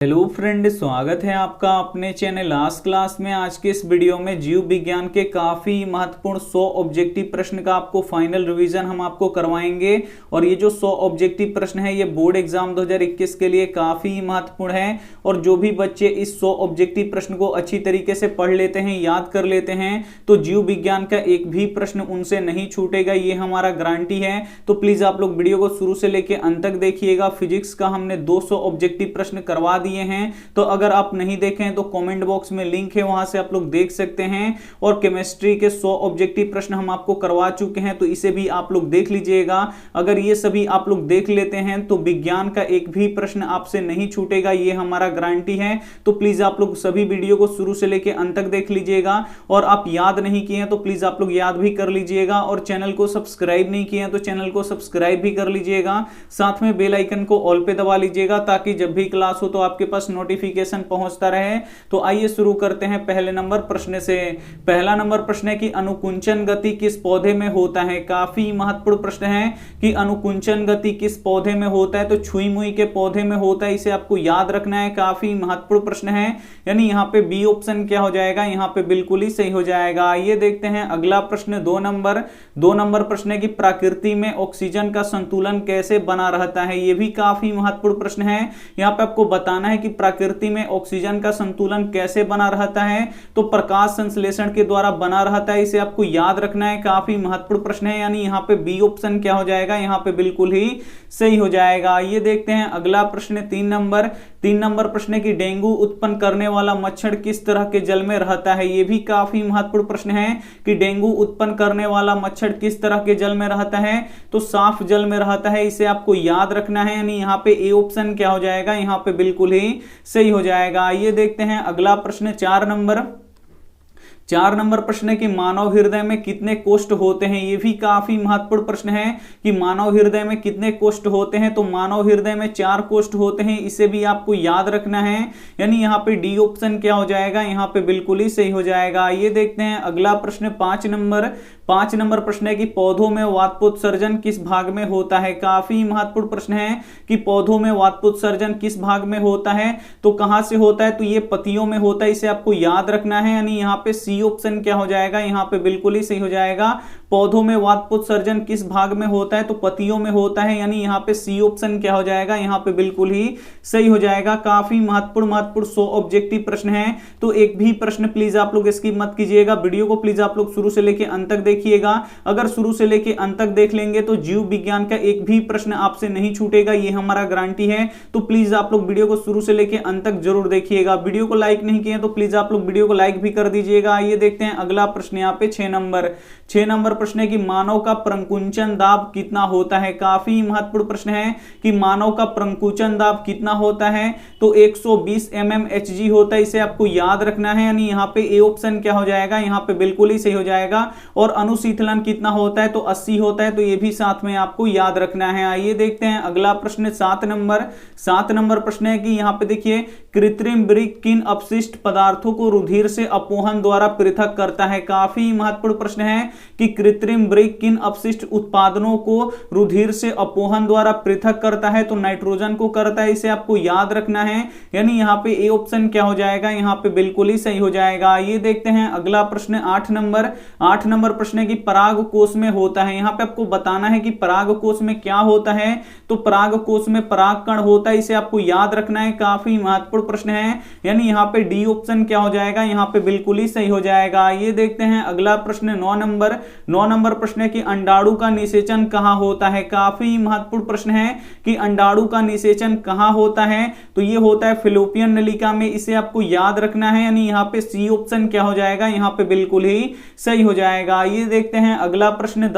Hello friend, स्वागत है आपका अपने चैनल लास्ट क्लास में। आज के इस वीडियो में जीव विज्ञान के काफी महत्वपूर्ण 100 ऑब्जेक्टिव प्रश्न का आपको फाइनल रिवीजन हम आपको करवाएंगे। और ये जो 100 ऑब्जेक्टिव प्रश्न है ये बोर्ड एग्जाम 2021 के लिए काफी महत्वपूर्ण है। और जो भी बच्चे इस 100 ऑब्जेक्टिव प्रश्न को अच्छी तरीके से पढ़ लेते हैं, याद कर लेते हैं, तो जीव विज्ञान का एक भी प्रश्न उनसे नहीं छूटेगा, ये हमारा गारंटी है। तो प्लीज आप लोग वीडियो को शुरू से लेकर अंत तक देखिएगा। फिजिक्स का हमने 200 ऑब्जेक्टिव प्रश्न करवा दिए हैं, तो अगर आप नहीं देखें तो कमेंट बॉक्स में लिंक है, वहां से आप लोग देख सकते हैं। और केमिस्ट्री के 100 ऑब्जेक्टिव प्रश्न हम आपको करवा चुके हैं, तो इसे भी आप लोग देख लीजिएगा। अगर ये सभी आप लोग देख लेते हैं तो विज्ञान का एक भी प्रश्न आपसे नहीं छूटेगा, ये हमारा गारंटी है। तो प्लीज आप लोग सभी वीडियो को शुरू से लेकर अंत तक देख लीजिएगा। और आप याद नहीं किए हैं तो प्लीज आप लोग याद भी कर लीजिएगा। और चैनल को सब्सक्राइब नहीं किए हैं तो चैनल को सब्सक्राइब भी कर लीजिएगा। साथ में बेल आइकन को ऑल पे दबा लीजिएगा, ताकि जब भी क्लास हो तो आपके पास नोटिफिकेशन पहुंचता रहे। तो आइए शुरू करते हैं पहले नंबर प्रश्न से। पहला नंबर प्रश्न है कि अनुकुंचन गति किस पौधे में होता है। काफी महत्वपूर्ण प्रश्न है कि अनुकुंचन गति किस पौधे में होता है, तो छुई मुई के पौधे में होता है, इसे आपको याद रखना है। काफी महत्वपूर्ण प्रश्न है, यानी यहाँ पे बी ऑप्शन क्या हो जाएगा, यहाँ पे बिल्कुल ही सही हो जाएगा। आइए देखते हैं अगला प्रश्न। 2 नंबर प्रश्न है कि प्रकृति में ऑक्सीजन का संतुलन कैसे बना रहता है। यह भी काफी महत्वपूर्ण प्रश्न है। यहाँ पे आपको बताना है कि प्रकृति में ऑक्सीजन का संतुलन कैसे बना रहता है, तो प्रकाश संश्लेषण के द्वारा बना रहता है, इसे आपको याद रखना है। काफी महत्वपूर्ण प्रश्न है, यानी यहाँ पे बी ऑप्शन क्या हो जाएगा, यहाँ पे बिल्कुल ही सही हो जाएगा। ये देखते हैं अगला प्रश्न 3 नंबर प्रश्न है कि डेंगू उत्पन्न करने वाला मच्छर किस तरह के जल में रहता है। यह भी काफी महत्वपूर्ण प्रश्न है कि डेंगू उत्पन्न करने वाला मच्छर किस तरह के जल में रहता है, तो साफ जल में रहता है, इसे आपको याद रखना है। यानी यहाँ पे ए ऑप्शन क्या हो जाएगा, यहाँ पे बिल्कुल ही सही हो जाएगा। ये देखते हैं अगला प्रश्न 4 नंबर प्रश्न है कि मानव हृदय में कितने कोष्ठ होते हैं। यह भी काफी महत्वपूर्ण प्रश्न है कि मानव हृदय में कितने कोष्ठ होते हैं, तो मानव हृदय में 4 कोष्ठ होते हैं, इसे भी आपको याद रखना है। यानी यहाँ पे डी ऑप्शन क्या हो जाएगा, यहाँ पे बिल्कुल ही सही हो जाएगा। ये देखते हैं अगला प्रश्न 5 नंबर प्रश्न है कि पौधों में वातपोत्सर्जन किस भाग में होता है। काफी महत्वपूर्ण प्रश्न है कि पौधों में वातपोत्सर्जन किस भाग में होता है, तो कहां से होता है, तो ये पत्तियों में होता है, इसे आपको याद रखना है। यानी यहाँ पे सी ऑप्शन क्या हो जाएगा, यहाँ पे बिल्कुल ही सही हो जाएगा। पौधों में वातपोत्सर्जन किस भाग में होता है, तो पत्तियों में होता है, यानी यहाँ पे सी ऑप्शन क्या हो जाएगा, यहाँ पे बिल्कुल ही सही हो जाएगा। काफी महत्वपूर्ण 100 ऑब्जेक्टिव प्रश्न है, तो एक भी प्रश्न प्लीज आप लोग स्किप मत कीजिएगा। वीडियो को प्लीज आप लोग शुरू से लेके अंत तक देखिएगा। अगर शुरू से लेके अंत तक देख लेंगे तो जीव विज्ञान का एक भी प्रश्न आपसे नहीं छूटेगा, ये हमारा गारंटी है। तो प्लीज आप लोग वीडियो को शुरू से लेके अंत तक जरूर देखिएगा। वीडियो को लाइक नहीं किए तो प्लीज आप लोग वीडियो को लाइक भी कर दीजिएगा। आइए देखते हैं अगला प्रश्न यहाँ पे 6 नंबर प्रश्न है कि मानव का प्रंकुचन दाब कितना होता है। काफी महत्वपूर्ण प्रश्न है कि मानव का प्रंकुचन दाब कितना होता है, तो 120 mmHg होता है, इसे आपको याद रखना है। यानी यहाँ पे ए ऑप्शन क्या हो जाएगा, यहाँ पे बिल्कुल ही सही हो जाएगा। और अनुशीतलन कितना होता है, तो 80 होता है, तो ये भी साथ में आपको याद रखना है। आइए देखते हैं अगला प्रश्न 7 नंबर प्रश्न है कि यहाँ पे देखिए कृत्रिम वृक्क किन अपशिष्ट पदार्थों को रुधिर से अपोहन द्वारा पृथक करता है। काफी महत्वपूर्ण प्रश्न है कि कृत्रिम वृक्क किन अपशिष्ट उत्पादनों को रुधिर से अपोहन द्वारा पृथक करता है, तो नाइट्रोजन को करता है, इसे आपको याद रखना है। यानी यहाँ पे ए ऑप्शन क्या हो जाएगा, यहाँ पे बिल्कुल ही सही हो जाएगा। ये देखते हैं अगला प्रश्न 8 नंबर प्रश्न है कि पराग कोश में होता है। यहाँ पे आपको बताना है कि पराग कोश में क्या होता है, तो पराग कोश में पराग कण होता है, इसे आपको याद रखना है। काफी महत्वपूर्ण प्रश्न है, यानी यहाँ पे डी ऑप्शन क्या हो जाएगा, यहाँ पे बिल्कुल ही सही हो जाएगा। ये देखते हैं अगला प्रश्न 9 नंबर प्रश्न है कि अंडाणु का निषेचन कहाँ होता है। काफी महत्वपूर्ण प्रश्न है कि अंडाणु का निषेचन कहाँ होता है, तो ये होता है फिलोपियन नलिका में, इसे आपको याद रखना है। यानी यहाँ पे सी ऑप्शन क्या हो जाएगा, यहाँ पे बिल्कुल ही सही हो जाएगा। ये देखते हैं अगला प्रश्न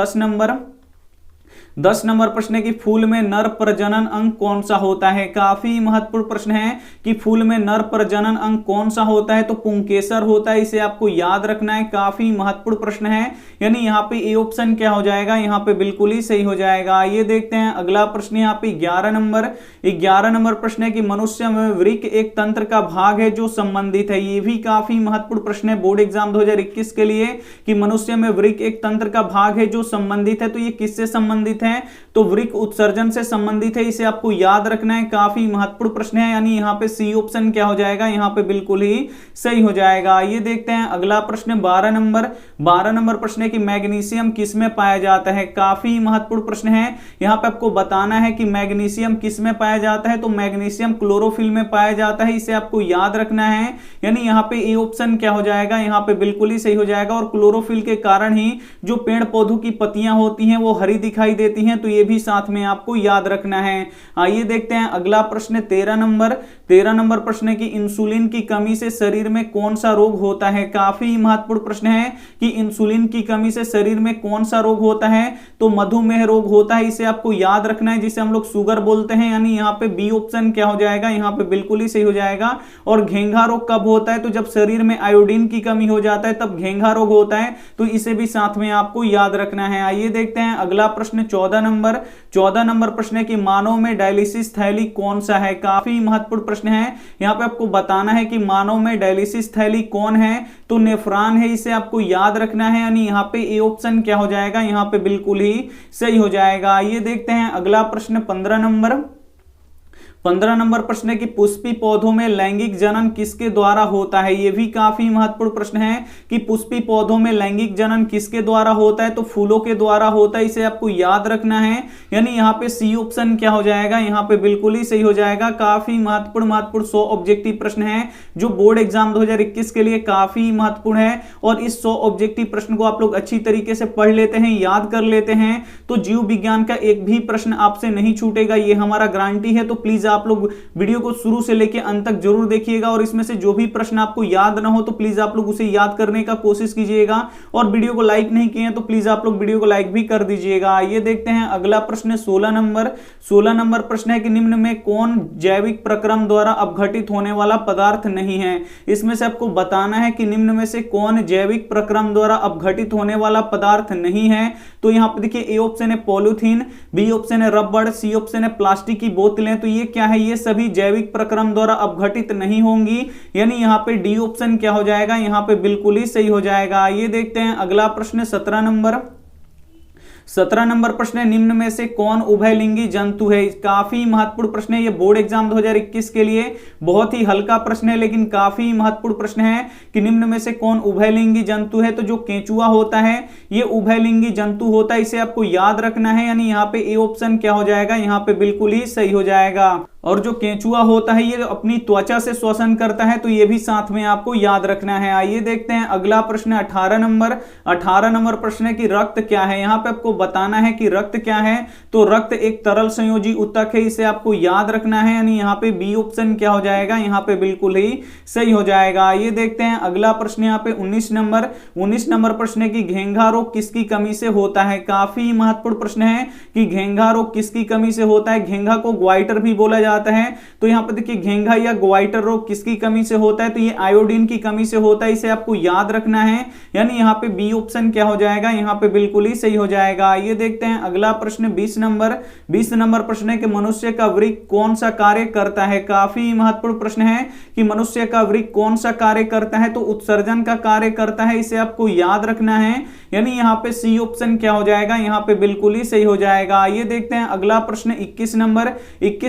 10 नंबर प्रश्न है कि फूल में नर प्रजनन अंग कौन सा होता है। काफी महत्वपूर्ण प्रश्न है कि फूल में नर प्रजनन अंग कौन सा होता है, तो पुंकेसर होता है, इसे आपको याद रखना है। काफी महत्वपूर्ण प्रश्न है, यानी यहाँ पे ए ऑप्शन क्या हो जाएगा, यहाँ पे बिल्कुल ही सही हो जाएगा। ये देखते हैं अगला प्रश्न यहाँ पे 11 नंबर प्रश्न है कि मनुष्य में वृक्क एक तंत्र का भाग है जो संबंधित है। ये भी काफी महत्वपूर्ण प्रश्न है बोर्ड एग्जाम 2021 के लिए कि मनुष्य में वृक्क एक तंत्र का भाग है जो संबंधित है, तो ये किससे संबंधित है, है तो वृक्क उत्सर्जन से संबंधित है, इसे आपको याद रखना है, काफी महत्वपूर्ण प्रश्न है। यानी यहाँ पे सी ऑप्शन क्या हो जाएगा, यहाँ पे बिल्कुल ही सही हो जाएगा। ये देखते हैं अगला प्रश्न 12 नंबर प्रश्न है कि मैग्नीशियम किस में पाया जाता है। काफी महत्वपूर्ण प्रश्न है। यहाँ पे आपको बताना है कि मैग्नीशियम किस में पाया जाता है, तो मैग्नीशियम क्लोरोफिल में पाया जाता है, इसे आपको याद रखना है। यानी यहाँ पे ए ऑप्शन क्या हो जाएगा, यहाँ पे बिल्कुल ही सही हो जाएगा। और क्लोरोफिल के कारण ही जो पेड़ पौधों की पत्तियां होती हैं वो हरी दिखाई देती हैं, तो ये भी साथ में आपको याद रखना है। आइए देखते हैं अगला प्रश्न 13 नंबर प्रश्न है कि इंसुलिन की कमी से शरीर में कौन सा रोग होता है। काफी महत्वपूर्ण प्रश्न है कि इंसुलिन की कमी से शरीर में कौन सा रोग होता है, तो मधुमेह रोग होता है, इसे आपको याद रखना है, जिसे हम लोग शुगर बोलते हैं। यानी यहाँ पे बी ऑप्शन क्या हो जाएगा, यहाँ पे बिल्कुल ही सही हो जाएगा। और घेंघा रोग कब होता है, तो जब शरीर में आयोडीन की कमी हो जाता है तब घेंघा रोग होता है, तो इसे भी साथ में आपको याद रखना है। आइए देखते हैं अगला प्रश्न 14 नंबर प्रश्न है कि मानव में डायलिसिस थैली कौन सा है। काफी महत्वपूर्ण प्रश्न है। यहाँ पे आपको बताना है कि मानव में डायलिसिस थैली कौन है, तो नेफ्रॉन है, इसे आपको याद रखना है। यानी यहाँ पे ए ऑप्शन क्या हो जाएगा, यहाँ पे बिल्कुल ही सही हो जाएगा। ये देखते हैं अगला प्रश्न 15 नंबर प्रश्न है कि पुष्पी पौधों में लैंगिक जनन किसके द्वारा होता है। यह भी काफी महत्वपूर्ण प्रश्न है कि पुष्पी पौधों में लैंगिक जनन किसके द्वारा होता है, तो फूलों के द्वारा होता है, इसे आपको याद रखना है। यानी यहाँ पे सी ऑप्शन क्या हो जाएगा, यहाँ पे बिल्कुल ही सही हो जाएगा। काफी महत्वपूर्ण 100 ऑब्जेक्टिव प्रश्न है जो बोर्ड एग्जाम 2021 के लिए काफी महत्वपूर्ण है। और इस 100 ऑब्जेक्टिव प्रश्न को आप लोग अच्छी तरीके से पढ़ लेते हैं, याद कर लेते हैं, तो जीव विज्ञान का एक भी प्रश्न आपसे नहीं छूटेगा, ये हमारा गारंटी है। तो प्लीज आप लोग वीडियो को शुरू से लेकर अंत तक जरूर देखिएगा, और इसमें से जो भी प्रश्न आपको याद ना हो तो प्लीज आप लोग उसे याद करने का कोशिश कीजिएगा। और वीडियो को लाइक नहीं किए तो प्लीज आप लोग वीडियो को लाइक भी कर दीजिएगा। ये देखते हैं अगला प्रश्न 16 नंबर प्रश्न है कि निम्न में कौन जैविक प्रक्रम द्वारा अपघटित होने वाला पदार्थ नहीं है। इसमें से आपको बताना है कि निम्न में से कौन जैविक प्रक्रम द्वारा अपघटित होने वाला पदार्थ नहीं है। तो यहाँ पे देखिए ए ऑप्शन है पॉलीथीन, बी ऑप्शन है रबड़, सी ऑप्शन है प्लास्टिक की बोतलें। तो ये क्या है, ये सभी जैविक प्रक्रम द्वारा अपघटित नहीं होंगी। यानी यहाँ पे डी ऑप्शन क्या हो जाएगा, यहाँ पे बिल्कुल ही सही हो जाएगा। ये देखते हैं अगला प्रश्न 17 नंबर प्रश्न है निम्न में से कौन उभयलिंगी जंतु है। काफी महत्वपूर्ण प्रश्न है, ये बोर्ड एग्जाम 2021 के लिए बहुत ही हल्का प्रश्न है लेकिन काफी महत्वपूर्ण प्रश्न है कि निम्न में से कौन उभयलिंगी जंतु है। तो जो केंचुआ होता है ये उभयलिंगी जंतु होता है, इसे आपको याद रखना है। यानी यहाँ पे ए ऑप्शन क्या हो जाएगा, यहाँ पे बिल्कुल ही सही हो जाएगा। और जो केंचुआ होता है ये अपनी त्वचा से श्वसन करता है, तो ये भी साथ में आपको याद रखना है। आइए देखते हैं अगला प्रश्न 18 नंबर प्रश्न है कि रक्त क्या है। यहाँ पे आपको बताना है कि रक्त क्या है, तो रक्त एक तरल संयोजी ऊतक है, इसे आपको याद रखना है। यानी यहाँ पे बी ऑप्शन क्या हो जाएगा, यहाँ पे बिल्कुल ही सही हो जाएगा। ये देखते हैं अगला प्रश्न यहाँ पे 19 नंबर प्रश्न है कि घेंघा रोग किसकी कमी से होता है। काफी महत्वपूर्ण प्रश्न है कि घेंघा रोग किसकी कमी से होता है। घेंघा को ग्वाइटर भी बोला जाता है। तो यहाँ पे देखिए घेंघा या ग्वाइटर रोग किसकी कमी से होता है, तो ये आयोडीन की कमी से होता है, इसे आपको याद रखना है। यानी यहाँ पे बी ऑप्शन क्या हो जाएगा, यहाँ पे बिल्कुल ही सही हो जाएगा। ये देखते हैं अगला प्रश्न 20 नंबर प्रश्न है कि मनुष्य का वृक्क कौन सा कार्य करता है। काफी महत्वपूर्ण प्रश्न है कि मनुष्य का वृक्क कौन सा कार्य करता है, तो उत्सर्जन का कार्य करता है, इसे आपको याद रखना है। यानी यहाँ पे सी ऑप्शन क्या हो जाएगा, यहाँ पे बिल्कुल ही सही हो जाएगा। ये देखते हैं अगला प्रश्न 21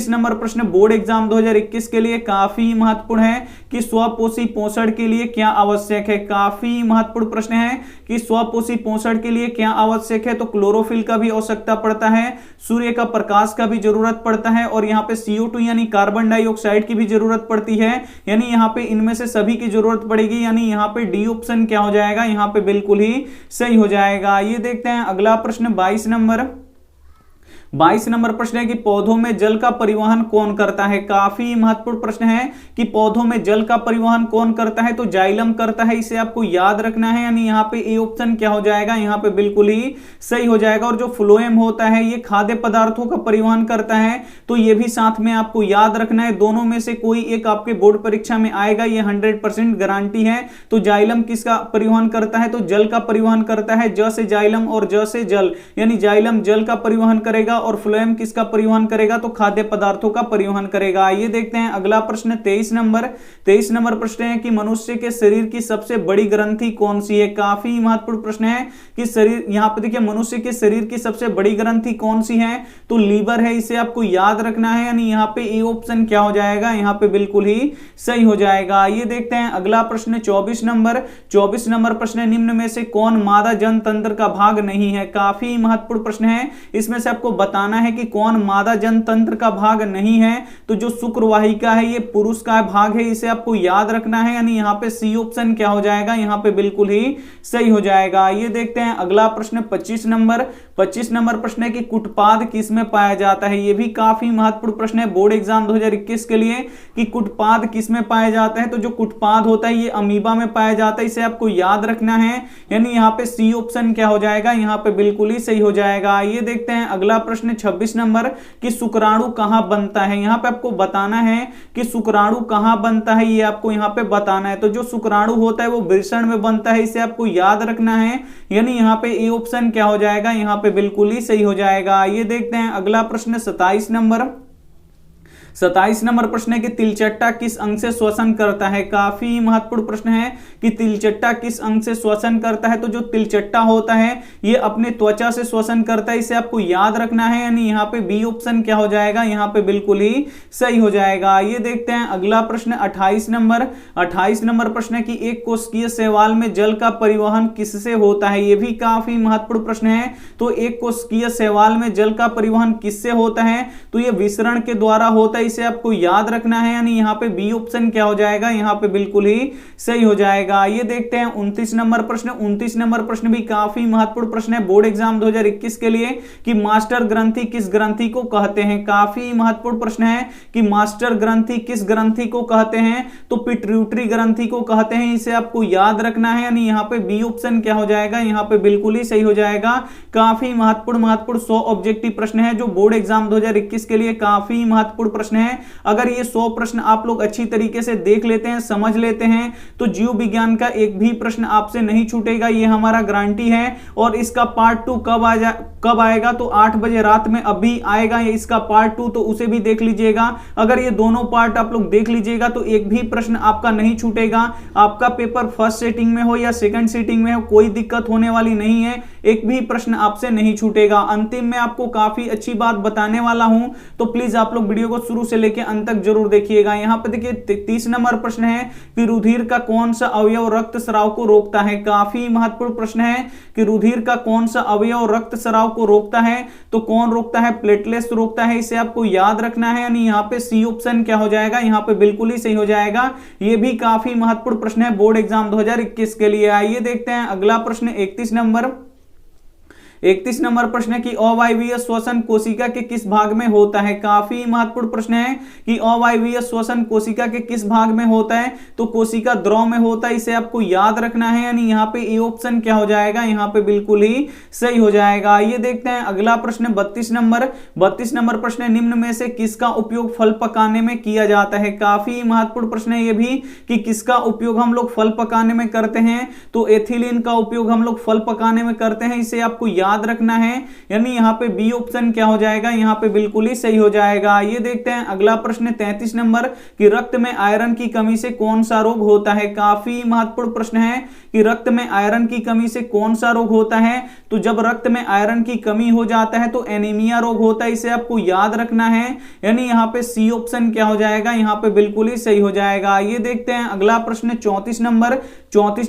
नंबर प्रश्न बोर्ड एग्जाम 2021 के लिए काफी महत्वपूर्ण है कि स्वपोषी पोषण के लिए क्या आवश्यक है। काफी महत्वपूर्ण प्रश्न है कि स्वपोषी पोषण के लिए क्या आवश्यक है, तो क्लोरोफिल का भी आवश्यकता पड़ता है, सूर्य का प्रकाश का भी जरूरत पड़ता है, और यहाँ पे CO2 यानी कार्बन डाइऑक्साइड की भी जरूरत पड़ती है। यानी यहाँ पे इनमें से सभी की जरूरत पड़ेगी। यानी यहाँ पे डी ऑप्शन क्या हो जाएगा, यहाँ पे बिल्कुल ही सही हो जाएगा। ये देखते हैं अगला प्रश्न 22 नंबर प्रश्न है कि पौधों में जल का परिवहन कौन करता है। काफी महत्वपूर्ण प्रश्न है कि पौधों में जल का परिवहन कौन करता है, तो जाइलम करता है, इसे आपको याद रखना है। यानी यहाँ पे ए ऑप्शन क्या हो जाएगा, यहाँ पे बिल्कुल ही सही हो जाएगा। और जो फ्लोएम होता है ये खाद्य पदार्थों का परिवहन करता है, तो ये भी साथ में आपको याद रखना है। दोनों में से कोई एक आपके बोर्ड परीक्षा में आएगा, ये 100% गारंटी है। तो जाइलम किसका परिवहन करता है, तो जल का परिवहन करता है। ज से जाइलम और ज से जल, यानी जाइलम जल का परिवहन करेगा और फ्लोएम किसका परिवहन करेगा, तो खाद्य पदार्थों का परिवहन करेगा। ये देखते हैं अगला प्रश्न 23 नंबर प्रश्न है कि मनुष्य के शरीर की सबसे बड़ी ग्रंथि कौन सी है। काफी महत्वपूर्ण प्रश्न है कि शरीर, यहां पर देखिए मनुष्य के शरीर की सबसे बड़ी ग्रंथि कौन सी है, तो लीवर है, इसे आपको याद रखना है। यानी यहाँ पे ए ऑप्शन क्या हो जाएगा, यहाँ पे बिल्कुल ही सही हो जाएगा। ये देखते हैं अगला प्रश्न 24 नंबर प्रश्न है, निम्न में से कौन मादा जनतंत्र का भाग नहीं है। काफी महत्वपूर्ण प्रश्न है, इसमें से आपको बताना है कि कौन मादा जनतंत्र का भाग नहीं है। तो जो शुक्रवाहिका है ये पुरुष का भाग है, इसे आपको याद रखना है। यानी यहाँ पे सी ऑप्शन क्या हो जाएगा, यहाँ पे बिल्कुल ही सही हो जाएगा। ये देखते हैं अगला प्रश्न 25 नंबर प्रश्न है कि कुटपाद किस में पाया जाता है। ये भी काफी महत्वपूर्ण प्रश्न है बोर्ड एग्जाम 2021 के लिए कि कुटपाद किस में पाया जाता है। तो जो कुटपाद होता है ये अमीबा में पाया जाता है, इसे आपको याद रखना है। यानी यहाँ पे सी ऑप्शन क्या हो जाएगा, यहाँ पे बिल्कुल ही सही हो जाएगा। ये देखते हैं अगला प्रश्न 26 नंबर कि शुक्राणु कहां बनता है। यहाँ पे आपको बताना है कि शुक्राणु कहां बनता है, ये आपको यहाँ पे बताना है। तो जो शुक्राणु होता है वो वृषण में बनता है, इसे आपको याद रखना है। यानी यहाँ पे ए ऑप्शन क्या हो जाएगा, यहाँ पे बिल्कुल ही सही हो जाएगा। ये देखते हैं अगला प्रश्न 27 नंबर प्रश्न है कि तिलचट्टा किस अंग से श्वसन करता है। काफी महत्वपूर्ण प्रश्न है कि तिलचट्टा किस अंग से श्वसन करता है। तो जो तिलचट्टा होता है ये अपने त्वचा से श्वसन करता है, इसे आपको याद रखना है। यानी यहाँ पे बी ऑप्शन क्या हो जाएगा, यहाँ पे बिल्कुल ही सही हो जाएगा। ये देखते हैं अगला प्रश्न 28 नंबर प्रश्न है कि एक कोशिकीय शैवाल में जल का परिवहन किससे होता है। ये भी काफी महत्वपूर्ण प्रश्न है। तो एक कोशिकीय शैवाल में जल का परिवहन किससे होता है, तो ये विसरण के द्वारा होता है, इसे आपको याद रखना है। यानी यहाँ पे बी ऑप्शन क्या हो जाएगा, यहाँ पे बिल्कुल ही सही हो जाएगा। ये देखते हैं 29 नंबर प्रश्न भी काफी महत्वपूर्ण प्रश्न है बोर्ड एग्जाम 2021 के लिए कि मास्टर ग्रंथि किस ग्रंथि को कहते हैं। काफी महत्वपूर्ण प्रश्न है कि मास्टर ग्रंथि किस ग्रंथि को कहते हैं, तो पिट्यूटरी ग्रंथि को कहते हैं, इसे आपको याद रखना है। यानी यहाँ पे बी ऑप्शन क्या हो जाएगा, यहाँ पे बिल्कुल ही सही हो जाएगा। काफी महत्वपूर्ण 100 ऑब्जेक्टिव प्रश्न है जो बोर्ड एग्जाम 2021 के लिए काफी महत्वपूर्ण प्रश्न है। अगर ये 100 प्रश्न आप लोग अच्छी तरीके से देख लेते हैं, समझ लेते हैं, तो जीव विज्ञान का एक भी प्रश्न आपसे नहीं छूटेगा, ये हमारा गारंटी है। और इसका पार्ट 2 कब आएगा, तो 8 बजे रात में अभी आएगा इसका पार्ट 2, तो उसे भी देख लीजिएगा। अगर ये दोनों पार्ट आप लोग देख लीजिएगा तो एक भी प्रश्न आपका नहीं छूटेगा। आपका पेपर फर्स्ट सेटिंग में हो या सेकंड सेटिंग में हो, कोई दिक्कत होने वाली नहीं है, एक भी प्रश्न आपसे नहीं छूटेगा। अंतिम में आपको काफी अच्छी बात बताने वाला हूं, तो प्लीज आप लोग वीडियो को शुरू से लेकर अंत तक जरूर देखिएगा। यहाँ पे देखिए 30 नंबर प्रश्न है कि रुधिर का कौन सा अवयव रक्त स्राव को रोकता है। काफी महत्वपूर्ण प्रश्न है कि रुधिर का कौन सा अवयव रक्त स्राव को रोकता है, तो कौन रोकता है, प्लेटलेट्स रोकता है, इसे आपको याद रखना है। यानी यहाँ पे सी ऑप्शन क्या हो जाएगा, यहाँ पे बिल्कुल ही सही हो जाएगा। ये भी काफी महत्वपूर्ण प्रश्न है बोर्ड एग्जाम 2021 के लिए। आइए देखते हैं अगला प्रश्न 31 नंबर प्रश्न है कि अवायवीय श्वसन कोशिका के किस भाग में होता है। काफी महत्वपूर्ण प्रश्न है कि अवायवीय श्वसन कोशिका के किस भाग में होता है, तो कोशिका द्रव में होता है, इसे आपको याद रखना है। यानी यहाँ पे ए ऑप्शन क्या हो जाएगा, यहाँ पे बिल्कुल ही सही हो जाएगा। ये देखते हैं अगला प्रश्न 32 नंबर प्रश्न है, निम्न में से किसका उपयोग फल पकाने में किया जाता है। काफी महत्वपूर्ण प्रश्न है ये भी कि किसका उपयोग हम लोग फल पकाने में करते हैं, तो एथिलीन का उपयोग हम लोग फल पकाने में करते हैं, इसे आपको याद रखना है। यानी यहाँ पे बी ऑप्शन क्या हो जाएगा, यहाँ पे बिल्कुल ही सही हो जाएगा। ये देखते हैं अगला प्रश्न 33 नंबर कि रक्त में आयरन की कमी से कौन सा रोग होता है। काफी महत्वपूर्ण प्रश्न है कि रक्त में आयरन की कमी से कौन सा रोग होता है, तो जब रक्त में आयरन की कमी हो जाता है तो एनीमिया रोग होता है, इसे आपको याद रखना है। यानी यहाँ पे सी ऑप्शन क्या हो जाएगा, यहाँ पे बिल्कुल ही सही हो जाएगा। ये देखते हैं अगला प्रश्न 34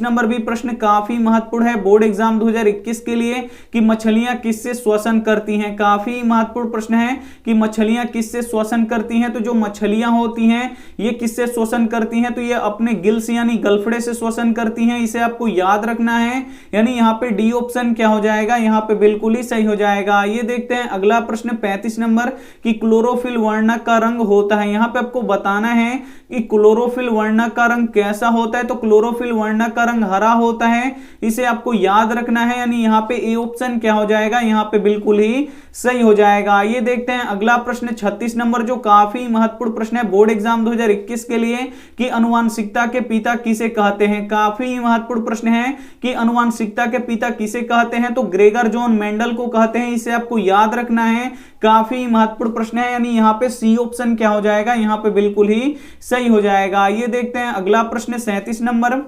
नंबर भी प्रश्न काफी महत्वपूर्ण है बोर्ड एग्जाम 2021 के लिए कि मछलियां किससे श्वसन करती हैं। काफी महत्वपूर्ण प्रश्न है कि मछलियां किससे श्वसन करती हैं, तो जो मछलियां होती हैं ये किससे श्वसन करती हैं, तो ये अपने गिल्स यानी गलफड़े से श्वसन करती हैं, इसे आपको याद रखना है। यानी यहाँ पे डी ऑप्शन क्या हो जाएगा, यहाँ पे बिल्कुल ही सही हो जाएगा। ये देखते हैं अगला प्रश्न 35 नंबर कि क्लोरोफिल वर्णक का रंग होता है। यहाँ पे आपको बताना है कि क्लोरोफिल वर्णक का रंग कैसा होता है, तो क्लोरोफिल वर्णक का रंग हरा होता है, इसे आपको याद रखना है। यानी यहाँ पे ए ऑप्शन क्या हो जाएगा यहाँ पे बिल्कुल ही सही हो जाएगा। ये देखते हैं अगला प्रश्न 36 नंबर, जो काफी महत्वपूर्ण प्रश्न है बोर्ड एग्जाम 2021 के लिए, कि अनुवांशिकता के पिता किसे कहते हैं। काफी महत्वपूर्ण प्रश्न है कि अनुवांशिकता के पिता किसे कहते हैं, तो ग्रेगर जॉन मेंडल को कहते हैं। इसे आपको याद रखना है, काफी महत्वपूर्ण प्रश्न है, यानी यहाँ पे सी ऑप्शन क्या हो जाएगा यहाँ पे बिल्कुल ही सही हो जाएगा। ये देखते हैं अगला प्रश्न 37 नंबर।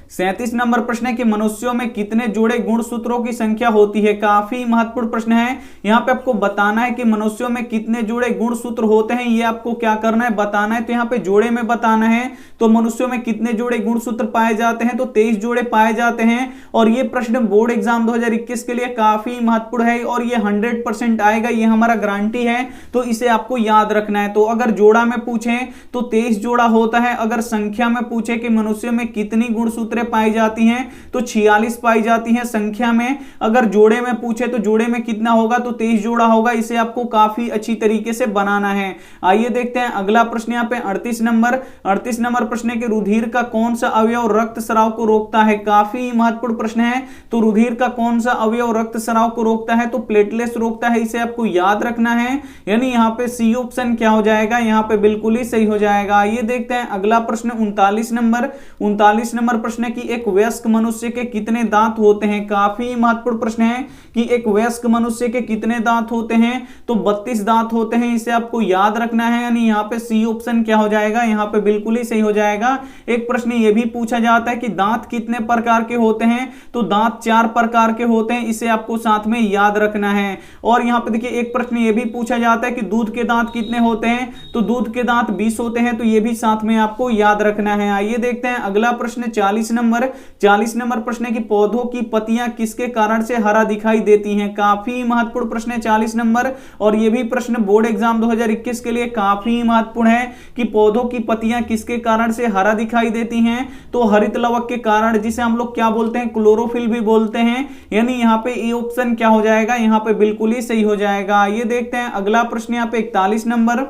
37 नंबर प्रश्न है कि मनुष्यों में कितने जोड़े गुणसूत्रों की संख्या होती है। काफी महत्वपूर्ण प्रश्न है, यहाँ पे आपको बताना है कि मनुष्यों में कितने जोड़े गुणसूत्र होते हैं, ये आपको क्या करना है बताना है। तो यहाँ पे जोड़े में बताना है, तो मनुष्यों में कितने जोड़े गुणसूत्र पाए जाते हैं, तो 23 जोड़े पाए जाते हैं। और ये प्रश्न बोर्ड एग्जाम 2021 के लिए काफी महत्वपूर्ण है और ये 100% आएगा, ये हमारा गारंटी है, तो इसे आपको याद रखना है। तो अगर जोड़ा में पूछे तो 23 जोड़ा होता है, अगर संख्या में पूछे कि मनुष्यों में कितनी गुणसूत्र पाई जाती हैं तो 46 पाई जाती हैं संख्या में। अगर जोड़े में पूछे तो जोड़े में कितना होगा, तो 23 जोड़ा होगा। इसे आपको काफी अच्छी तरीके से बनाना है। आइए देखते हैं अगला प्रश्न यहाँ पे 38 नंबर। 38 नंबर प्रश्न है कि रुधिर का कौन सा अवयव रक्त स्राव को रोकता है। काफी महत्वपूर्ण प्रश्न है, तो रुधिर का कौन सा अवयव रक्त स्राव को रोकता है, तो प्लेटलेट्स रोकता है। इसे आपको याद रखना है, यानी यहाँ पे सी ऑप्शन क्या हो जाएगा यहाँ पे बिल्कुल ही सही हो जाएगा। ये देखते हैं अगला प्रश्न 39 नंबर। 39 नंबर प्रश्न है कि एक वयस्क मनुष्य के कितने दांत होते हैं। काफी महत्वपूर्ण प्रश्न है कि एक वयस्क मनुष्य के कितने दांत होते हैं, तो 32 दांत होते हैं। इसे आपको याद रखना है, यानी यहाँ पे सी ऑप्शन क्या हो जाएगा यहाँ पे बिल्कुल ही सही हो जाएगा। एक प्रश्न ये भी पूछा जाता है कि दांत कितने प्रकार के होते हैं, तो दांत 4 प्रकार के होते हैं। इसे आपको साथ में याद रखना है। और यहाँ पे देखिए एक प्रश्न ये भी पूछा जाता है कि दूध के दांत कितने होते हैं, तो दूध के दांत 20 होते हैं, तो ये भी साथ में आपको याद रखना है। आइए देखते हैं अगला प्रश्न 40 नंबर। 40 नंबर प्रश्न है कि पौधों की पत्तियां किसके कारण से हरा दिखाई देती हैं। काफी महत्वपूर्ण प्रश्न है 40 नंबर, और यह भी प्रश्न बोर्ड एग्जाम 2021 के लिए काफी महत्वपूर्ण है कि पौधों की पत्तियां किसके कारण से हरा दिखाई देती हैं, तो हरित लवक के कारण, जिसे हम लोग क्या बोलते हैं क्लोरोफिल भी बोलते हैं। यानी यहाँ पे ए ऑप्शन क्या हो जाएगा यहाँ पे बिल्कुल ही सही हो जाएगा। ये देखते हैं अगला प्रश्न यहाँ पे 41 नंबर।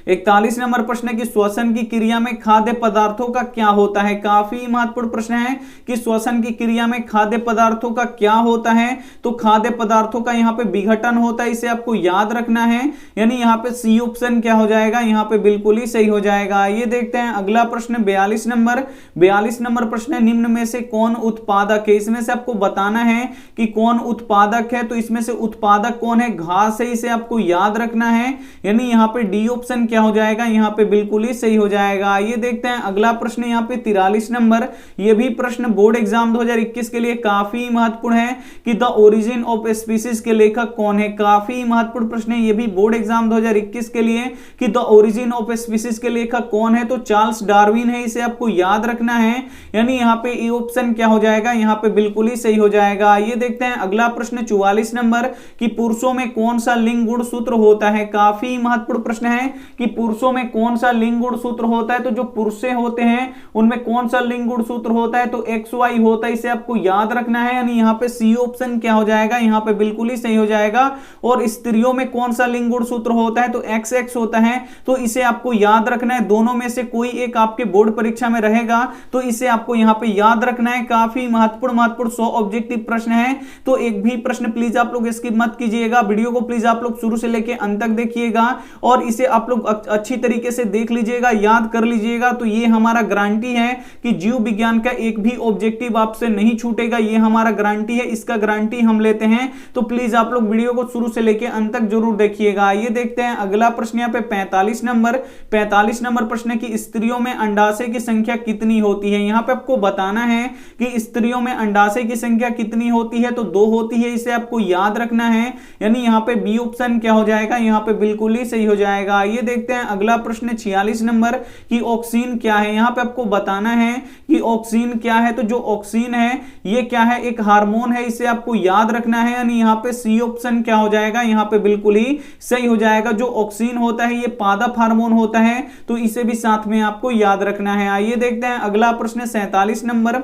41 नंबर प्रश्न है कि श्वसन की क्रिया में खाद्य पदार्थों का क्या होता है। काफी महत्वपूर्ण प्रश्न है कि श्वसन की क्रिया में खाद्य पदार्थों का क्या होता है, तो खाद्य पदार्थों का यहाँ पे विघटन होता है। इसे आपको याद रखना है, यानी यहाँ पे सी ऑप्शन क्या हो जाएगा यहाँ पे बिल्कुल ही सही हो जाएगा। ये देखते हैं अगला प्रश्न 42 नंबर। 42 नंबर प्रश्न है निम्न में से कौन उत्पादक है। इसमें से आपको बताना है कि कौन उत्पादक है, तो इसमें से उत्पादक कौन है, घास है। इसे आपको याद रखना है, यानी यहाँ पे डी ऑप्शन क्या हो जाएगा यहाँ पे बिल्कुल ही सही हो जाएगा। ये देखते हैं अगला प्रश्न यहाँ पे 43 नंबर। ये भी प्रश्न बोर्ड एग्जाम 2021 के लिए काफी महत्वपूर्ण है कि द ओरिजिन ऑफ स्पीसीज के लेखक कौन है। काफी महत्वपूर्ण प्रश्न है ये भी बोर्ड एग्जाम 2021 के लिए कि द ओरिजिन ऑफ स्पीसीज के लेखक कौन है, तो चार्ल्स डार्विन है। इसे आपको याद रखना है, यानी यहाँ पे ए ऑप्शन क्या हो जाएगा यहाँ पे बिल्कुल ही सही हो जाएगा। ये देखते हैं अगला प्रश्न 44 नंबर कि पुरुषों में कौन सा लिंग गुणसूत्र होता है। काफी महत्वपूर्ण प्रश्न है कि पुरुषों में कौन सा लिंग गुणसूत्र होता है, तो जो पुरुषे होते हैं उनमें कौन सा लिंग गुणसूत्र होता है, तो XY होता है। इसे आपको याद रखना है, यानी यहाँ पे सी ऑप्शन क्या हो जाएगा यहाँ पे बिल्कुल ही सही हो जाएगा। और स्त्रियों में कौन सा लिंग गुणसूत्र होता है, तो XX होता है। तो इसे आपको याद रखना है, दोनों में से कोई एक आपके बोर्ड परीक्षा में रहेगा, तो इसे आपको यहाँ पे याद रखना है। काफी महत्वपूर्ण 100 ऑब्जेक्टिव प्रश्न है, तो एक भी प्रश्न प्लीज आप लोग स्किप मत कीजिएगा। वीडियो को प्लीज आप लोग शुरू से लेके अंत तक देखिएगा और इसे आप लोग अच्छी तरीके से देख लीजिएगा, याद कर लीजिएगा। तो ये हमारा गारंटी है कि जीव विज्ञान का एक भी ऑब्जेक्टिव आपसे नहीं छूटेगा, ये हमारा गारंटी है, इसका गारंटी हम लेते हैं। तो प्लीज आप लोग वीडियो को शुरू से लेके अंत तक जरूर देखिएगा। ये देखते हैं अगला प्रश्न यहाँ पे 45 नंबर। 45 नंबर प्रश्न है कि स्त्रियों में अंडाशय की संख्या कितनी होती है। यहाँ पे आपको बताना है कि स्त्रियों में अंडाशय की संख्या कितनी होती है, तो 2 होती है। इसे आपको याद रखना है, यानी यहाँ पे बी ऑप्शन क्या हो जाएगा यहाँ पे बिल्कुल ही सही हो जाएगा। ये देखते हैं अगला प्रश्न 46 नंबर कि ऑक्सीन क्या है। यहाँ पे आपको बताना है कि ऑक्सीन क्या है, तो जो ऑक्सीन है ये क्या है, एक हार्मोन है। इसे आपको याद रखना है, यानी यहाँ पे सी ऑप्शन क्या हो जाएगा यहाँ पे बिल्कुल ही सही हो जाएगा। जो ऑक्सीन होता है ये पादप हार्मोन होता है, तो इसे भी साथ में आपको याद रखना है। आइए देखते हैं अगला प्रश्न 47 नंबर।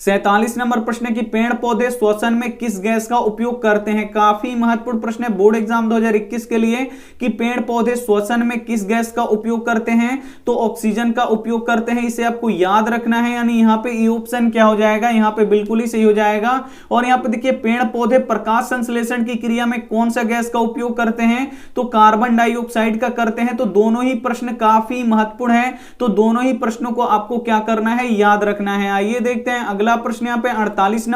47 नंबर प्रश्न है कि पेड़ पौधे श्वसन में किस गैस का उपयोग करते हैं। काफी महत्वपूर्ण प्रश्न है बोर्ड एग्जाम 2021 के लिए कि पेड़ पौधे श्वसन में किस गैस का उपयोग करते हैं, तो ऑक्सीजन का उपयोग करते हैं, इसे आपको याद रखना है। यानी यहाँ पे ये ऑप्शन क्या हो जाएगा, यहाँ पे बिल्कुल ही सही हो जाएगा। और यहाँ पे देखिए पेड़ पौधे प्रकाश संश्लेषण की क्रिया में कौन सा गैस का उपयोग करते हैं, तो कार्बन डाइऑक्साइड का करते हैं। तो दोनों ही प्रश्न काफी महत्वपूर्ण है, तो दोनों ही प्रश्नों को आपको क्या करना है, याद रखना है। आइए देखते हैं अगला प्रश्न यहाँ पे 48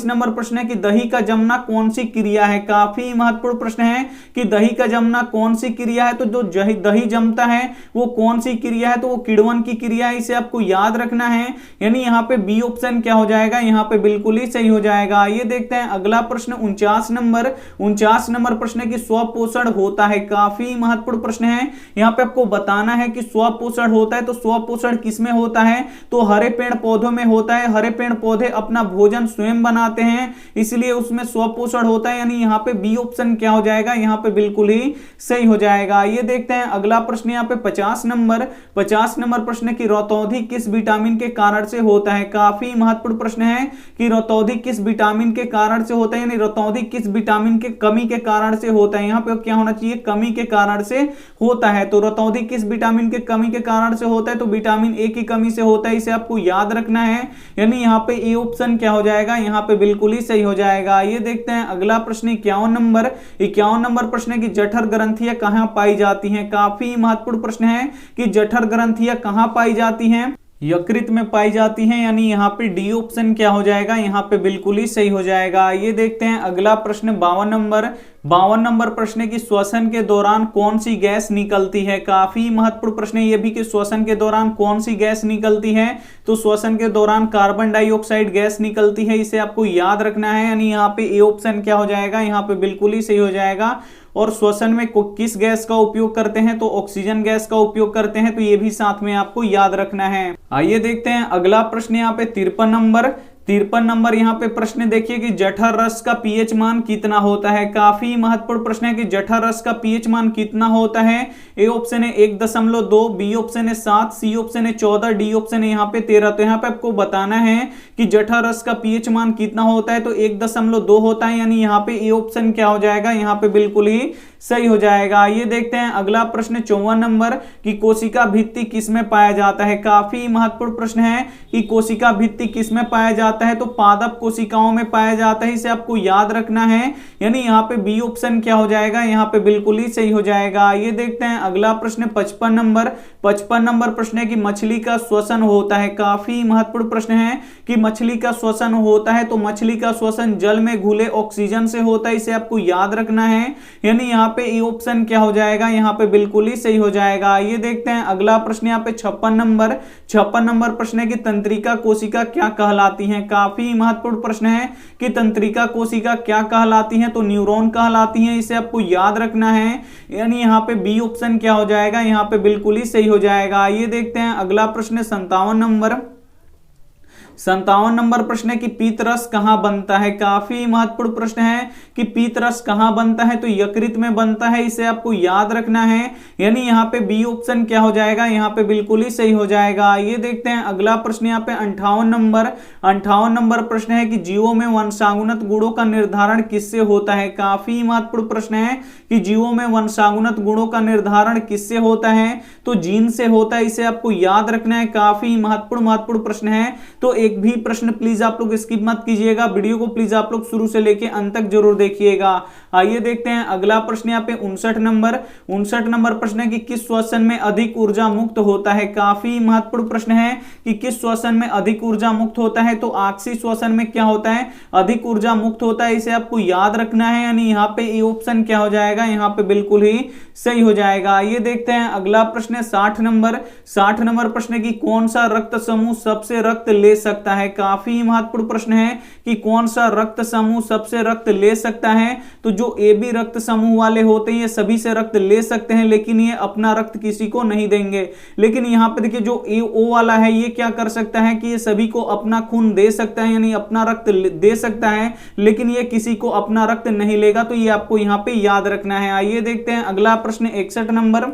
नंबर प्रश्न है कि दही का जमना कौन सी क्रिया है। काफी महत्वपूर्ण प्रश्न है कि दही का जमना कौन सी क्रिया है, तो जो दही जमता है वो कौन सी क्रिया है, तो वो किण्वन की क्रिया है, इसे आपको याद रखना है। यानी यहाँ पे बी ऑप्शन क्या हो जाएगा, यहाँ पे बिल्कुल ही सही हो जाएगा। ये देखते हैं अगला प्रश्न 49 नंबर प्रश्न है कि स्वपोषण होता है। काफी महत्वपूर्ण प्रश्न है, यहाँ पे आपको बताना है कि स्वपोषण होता है, तो स्वपोषण किसमें होता है, तो हरे पेड़ पौधों में होता है। हरे पेड़ पौधे अपना भोजन स्वयं बनाते हैं, इसलिए उसमें स्वपोषण होता है। यानी यहाँ पे बी ऑप्शन क्या हो जाएगा, यहाँ पे बिल्कुल ही सही हो जाएगा। ये देखते हैं अगला प्रश्न यहाँ पे 50 नंबर प्रश्न की रतौंधी किस विटामिन के कारण से होता है। काफी महत्वपूर्ण प्रश्न है कि रतौंधी किस विटामिन के कारण से होता है, यानी रतौंधी किस विटामिन के कमी के कारण से होता है। यहाँ पे क्या होना चाहिए, कमी के कारण से होता है। तो रतौंधी किस विटामिन के कमी के कारण से होता है, तो विटामिन ए की कमी से होता है, इसे आपको याद रखना है। यानी यहाँ पे ए ऑप्शन क्या हो जाएगा, यहाँ पे बिल्कुल ही सही हो जाएगा। ये देखते हैं अगला प्रश्न 51 नंबर प्रश्न है कि जठर ग्रंथियां कहां पाई जाती हैं। काफी महत्वपूर्ण प्रश्न है कि जठर ग्रंथियां कहां पाई जाती हैं, यकृत में पाई जाती हैं। यानी यहाँ पे डी ऑप्शन क्या हो जाएगा, यहाँ पे बिल्कुल ही सही हो जाएगा। ये देखते हैं अगला प्रश्न 52 नंबर प्रश्न है कि श्वसन के दौरान कौन सी गैस निकलती है। काफी महत्वपूर्ण प्रश्न है ये भी कि श्वसन के दौरान कौन सी गैस निकलती है, तो श्वसन के दौरान कार्बन डाइऑक्साइड गैस निकलती है, इसे आपको याद रखना है। यानी यहाँ पे ए ऑप्शन क्या हो जाएगा, यहाँ पे बिल्कुल ही सही हो जाएगा। और श्वसन में किस गैस का उपयोग करते हैं, तो ऑक्सीजन गैस का उपयोग करते हैं, तो ये भी साथ में आपको याद रखना है। आइए देखते हैं अगला प्रश्न यहाँ पे 53 नंबर यहाँ पे प्रश्न देखिए कि जठर रस का पीएच मान कितना होता है। काफी महत्वपूर्ण प्रश्न है कि जठर रस का पीएच मान कितना होता है। ए ऑप्शन है 1.2, बी ऑप्शन है 7, सी ऑप्शन है 14, डी ऑप्शन है यहाँ पे 13। तो यहाँ पे आपको बताना है कि जठर रस का पीएच मान कितना होता है, तो 1.2 होता है। यानी यहाँ पे ए ऑप्शन क्या हो जाएगा, यहाँ पे बिल्कुल ही सही हो जाएगा। ये देखते हैं अगला प्रश्न 54 नंबर कि कोशिका भित्ति किसमें पाया जाता है। काफी महत्वपूर्ण प्रश्न है कि कोशिका भित्ति किसमें पाया जाता है, तो पादप कोशिकाओं में पाया जाता है, इसे आपको याद रखना है। यानी यहाँ पे बी ऑप्शन क्या हो जाएगा, यहाँ पे बिल्कुल ही सही हो जाएगा। ये देखते हैं अगला प्रश्न 55 नंबर प्रश्न है कि मछली का श्वसन होता है। काफी महत्वपूर्ण प्रश्न है कि मछली का श्वसन होता है, तो मछली का श्वसन जल में घुले ऑक्सीजन से होता है, इसे आपको याद रखना है। यानी यहाँ पे ए ऑप्शन क्या हो जाएगा, यहाँ पे बिल्कुल ही सही हो जाएगा। ये देखते हैं अगला प्रश्न यहाँ पे 56 नंबर प्रश्न है कि तंत्रिका कोशिका क्या कहलाती हैं। काफी महत्वपूर्ण प्रश्न है कि तंत्रिका कोशिका क्या कहलाती हैं, तो न्यूरॉन कहलाती हैं, इसे आपको याद रखना है। यानी यहाँ पे बी ऑप्शन क्या हो जाएगा, यहाँ पे बिल्कुल ही सही हो जाएगा। ये देखते हैं अगला प्रश्न 57 नंबर प्रश्न है कि पीतरस कहां बनता है। काफी महत्वपूर्ण प्रश्न है कि पीतरस कहां बनता है, तो यकृत में बनता है, इसे आपको याद रखना है। यानी यहाँ पे बी ऑप्शन क्या हो जाएगा, यहाँ पे बिल्कुल ही सही हो जाएगा। ये देखते हैं अगला प्रश्न यहाँ पे 58 नंबर प्रश्न है कि जीवों में वंशानुगत गुणों का निर्धारण किससे होता है। काफी महत्वपूर्ण प्रश्न है कि जीवों में वंशानुगत गुणों का निर्धारण किससे होता है, तो जीन से होता है, इसे आपको याद रखना है। काफी महत्वपूर्ण प्रश्न है, तो एक भी प्रश्न प्लीज आप लोग स्किप मत कीजिएगा, वीडियो को प्लीज आप लोग शुरू से लेके अंत तक जरूर देखिएगा। आइए देखते हैं अगला प्रश्न यहाँ पे 59 नंबर प्रश्न है कि किस श्वसन में अधिक ऊर्जा मुक्त होता है। काफी महत्वपूर्ण प्रश्न है कि किस श्वसन में अधिक ऊर्जा मुक्त होता है, तो आक्सीय श्वसन में क्या होता है, अधिक ऊर्जा मुक्त होता है, इसे आपको याद रखना है। यानी यहाँ पे ए ऑप्शन क्या हो जाएगा, यहाँ पे बिल्कुल ही सही हो जाएगा। ये देखते हैं अगला प्रश्न 60 नंबर प्रश्न है कि कौन सा रक्त समूह सबसे रक्त ले सकता है। काफी महत्वपूर्ण प्रश्न है कि कौन सा रक्त समूह सबसे रक्त ले सकता है, तो जो ए बी रक्त समूह वाले होते हैं ये सभी से रक्त ले सकते हैं, लेकिन ये अपना रक्त किसी को नहीं देंगे। लेकिन यहाँ पे देखिए जो ए ओ वाला है ये क्या कर सकता है कि ये सभी को अपना खून दे सकता है, यानी अपना रक्त दे सकता है, लेकिन ये किसी को अपना रक्त नहीं लेगा, तो ये आपको यहाँ पे याद रखना है। आइए देखते हैं अगला प्रश्न 61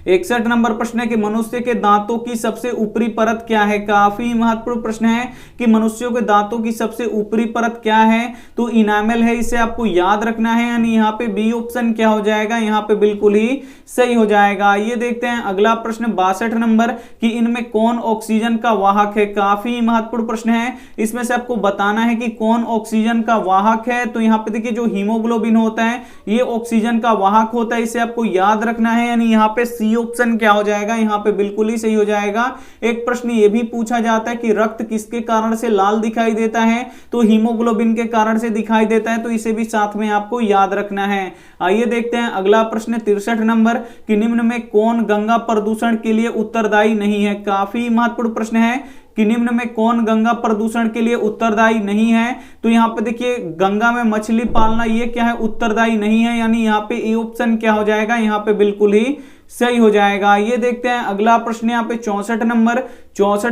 61 नंबर प्रश्न है कि मनुष्य के दांतों की सबसे ऊपरी परत क्या है। काफी महत्वपूर्ण प्रश्न है कि मनुष्यों के दांतों की सबसे ऊपरी परत क्या है, तो इनामेल है, इसे आपको याद रखना है। यानी यहाँ पे बी ऑप्शन क्या हो जाएगा, यहाँ पे बिल्कुल ही सही हो जाएगा। ये देखते हैं अगला प्रश्न 62 नंबर कि इनमें कौन ऑक्सीजन का वाहक है। काफी महत्वपूर्ण प्रश्न है, इसमें से आपको बताना है कि कौन ऑक्सीजन का वाहक है। तो यहाँ पे देखिए जो हीमोग्लोबिन होता है ये ऑक्सीजन का वाहक होता है, इसे आपको याद रखना है। यानी यहाँ पे सी ऑप्शन क्या हो जाएगा, यहाँ पे बिल्कुल ही सही हो जाएगा। एक प्रश्न ये भी पूछा जाता है कि रक्त किसके कारण से लाल दिखाई देता है, तो हीमोग्लोबिन के कारण से दिखाई देता है, तो इसे भी साथ में आपको याद रखना है। आइए देखते हैं अगला प्रश्न 63 नंबर कि निम्न में कौन गंगा प्रदूषण के लिए उत्तरदायी नहीं है। काफी महत्वपूर्ण प्रश्न है कि निम्न में कौन गंगा प्रदूषण के लिए उत्तरदायी नहीं है। तो यहाँ पे देखिए गंगा में मछली पालना ये क्या है, उत्तरदायी नहीं है। यानी यहाँ पे ए ऑप्शन क्या हो जाएगा, यहाँ पे बिल्कुल ही सही हो जाएगा। ये देखते हैं अगला प्रश्न यहाँ पे 64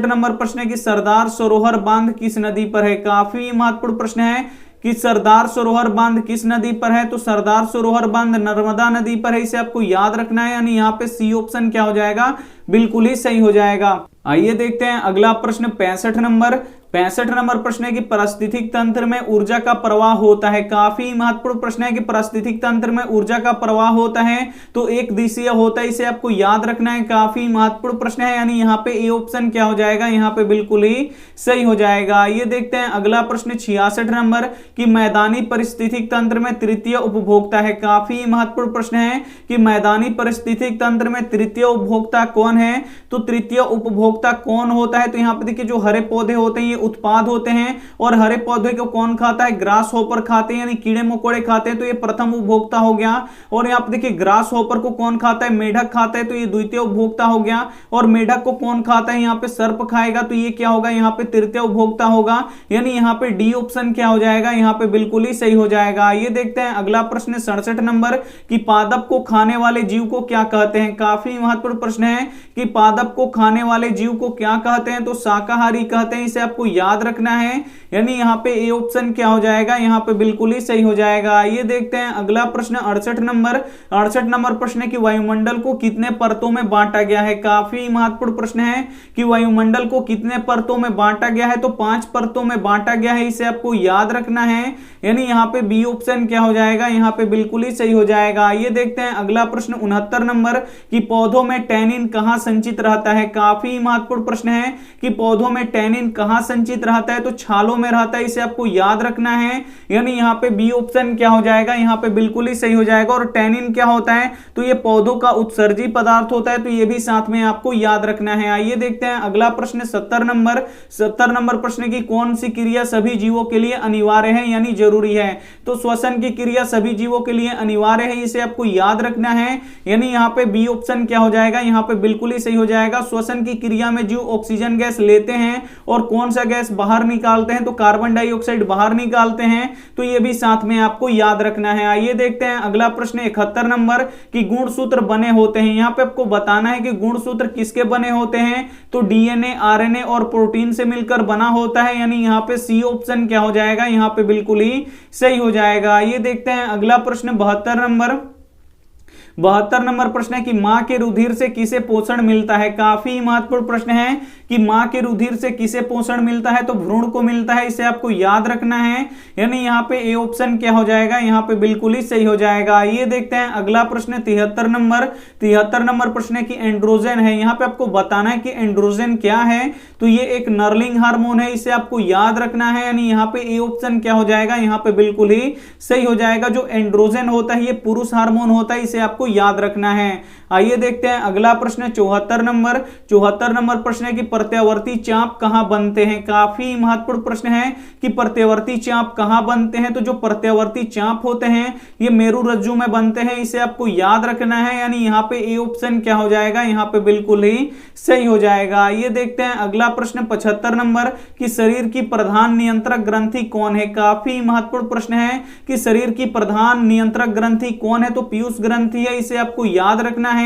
नंबर प्रश्न है कि सरदार सरोवर बांध किस नदी पर है। काफी महत्वपूर्ण प्रश्न है कि सरदार सरोवर बांध किस नदी पर है, तो सरदार सरोवर बांध नर्मदा नदी पर है, इसे आपको याद रखना है। यानी यहाँ पे सी ऑप्शन क्या हो जाएगा, बिल्कुल ही सही हो जाएगा। आइए देखते हैं अगला प्रश्न 65 नंबर प्रश्न है कि पारिस्थितिक तंत्र में ऊर्जा का प्रवाह होता है। काफी महत्वपूर्ण प्रश्न है कि पारिस्थितिक तंत्र में ऊर्जा का प्रवाह होता है तो एक दिशीय होता है, इसे आपको याद रखना है। काफी महत्वपूर्ण प्रश्न है, यानी यहाँ पे ए ऑप्शन क्या हो जाएगा, यहाँ पे बिल्कुल ही सही हो जाएगा। ये देखते हैं अगला प्रश्न 66 नंबर कि मैदानी पारिस्थितिक तंत्र में तृतीय उपभोक्ता है। काफी महत्वपूर्ण प्रश्न है कि मैदानी पारिस्थितिक तंत्र में तृतीय उपभोक्ता कौन है, तो तृतीय उपभोक्ता कौन होता है, तो यहाँ पे देखिए जो हरे पौधे होते हैं ये उत्पाद होते हैं, और हरे पौधे को कौन खाता है, ग्रास होपर खाते हैं, यानी कीड़े मकोड़े खाते हैं, तो ये प्रथम उपभोक्ता हो गया। और यहाँ पे देखिए ग्रास होपर को कौन खाता है, मेढक खाता है, तो ये द्वितीय उपभोक्ता हो गया। और मेढक को कौन खाता है, यहाँ पे सर्प खाएगा, तो ये क्या होगा, यहाँ पे तृतीय उपभोक्ता होगा। यानी यहाँ पे डी ऑप्शन क्या हो जाएगा, यहाँ पे बिल्कुल ही सही हो जाएगा। ये देखते हैं अगला प्रश्न 67 नंबर कि पादप को खाने वाले जीव को क्या कहते हैं। काफी महत्वपूर्ण प्रश्न है कि पादप को खाने वाले जीव को क्या कहते हैं, तो शाकाहारी कहते हैं, इसे आपको याद रखना है। यानी यहाँ पे ए ऑप्शन क्या हो जाएगा, यहाँ पे बिल्कुल ही सही हो जाएगा। ये देखते हैं अगला प्रश्न 68 नंबर प्रश्न है कि वायुमंडल को कितने परतों में बांटा गया है। काफी महत्वपूर्ण प्रश्न है कि वायुमंडल को कितने परतों में बांटा गया है, तो 5 परतों में बांटा गया है, इसे आपको याद रखना है। यानी यहाँ पे बी ऑप्शन क्या हो जाएगा, यहाँ पे बिल्कुल ही सही हो जाएगा। ये देखते हैं अगला प्रश्न 69 नंबर कि पौधों में टैनिन कहां संचित रहता है। काफी महत्वपूर्ण प्रश्न है कि पौधों में टैनिन कहां संचित रहता है, तो छालों में रहता है, इसे आपको याद रखना है। यानी यहाँ पे बी ऑप्शन क्या हो जाएगा, यहाँ पे बिल्कुल ही सही हो जाएगा। और टैनिन क्या होता है, तो ये पौधों का उत्सर्जी पदार्थ होता है, तो ये भी साथ में आपको याद रखना है। आइए देखते हैं अगला प्रश्न 70 नंबर प्रश्न की कौन सी क्रिया सभी जीवों के लिए अनिवार्य है, यानी जरूरी है। तो श्वसन की क्रिया सभी जीवों के लिए अनिवार्य है, इसे आपको याद रखना है। यानी यहाँ पे बी ऑप्शन क्या हो जाएगा, यहाँ पे बिल्कुल ही सही हो जाएगा। श्वसन की क्रिया में जीव ऑक्सीजन गैस लेते हैं और कौन सा गैस बाहर निकालते हैं, तो कार्बन डाइऑक्साइड बाहर निकालते हैं, तो ये भी साथ में आपको याद रखना है। आइए देखते हैं अगला प्रश्न 71 नंबर कि गुणसूत्र बने होते हैं। यहाँ पे आपको बताना है कि गुणसूत्र किसके बने होते हैं, तो डीएनए, आरएनए और प्रोटीन से मिलकर बना होता है। यानी यहाँ पे सी ऑप्शन क्या हो जाएगा, यहाँ पे बिल्कुल ही सही हो जाएगा। ये देखते हैं अगला प्रश्न 72 नंबर प्रश्न है कि मां के रुधिर से किसे पोषण मिलता है। काफी महत्वपूर्ण प्रश्न है कि मां के रुधिर से किसे पोषण मिलता है, तो भ्रूण को मिलता है, इसे आपको याद रखना है। यानी यहाँ पे ए ऑप्शन क्या हो जाएगा, यहाँ पे बिल्कुल ही सही हो जाएगा। ये देखते हैं अगला प्रश्न 73 नंबर प्रश्न है कि एंड्रोजन है। यहाँ पे आपको बताना है कि एंड्रोजन क्या है, तो ये एक नर्लिंग हार्मोन है, इसे आपको याद रखना है। यानी यहाँ पे ए ऑप्शन क्या हो जाएगा, यहाँ पे बिल्कुल ही सही हो जाएगा। जो एंड्रोजन होता है ये पुरुष हार्मोन होता है, इसे आपको याद रखना है। आइए देखते हैं अगला प्रश्न 74 नंबर प्रश्न है कि प्रत्यावर्ती चाप कहां बनते हैं। काफी महत्वपूर्ण प्रश्न है कि प्रत्यावर्ती चाप कहां बनते हैं, तो जो प्रत्यावर्ती चाप होते हैं ये मेरु रज्जु में बनते हैं, इसे आपको याद रखना है। यानी यहाँ पे ए ऑप्शन क्या हो जाएगा, यहाँ पे बिल्कुल ही सही हो जाएगा। ये देखते हैं अगला प्रश्न 75 नंबर कि शरीर की प्रधान नियंत्रक ग्रंथि कौन है। काफी महत्वपूर्ण प्रश्न है कि शरीर की प्रधान नियंत्रक ग्रंथि कौन है, तो पीयूष ग्रंथि है, इसे आपको याद रखना है।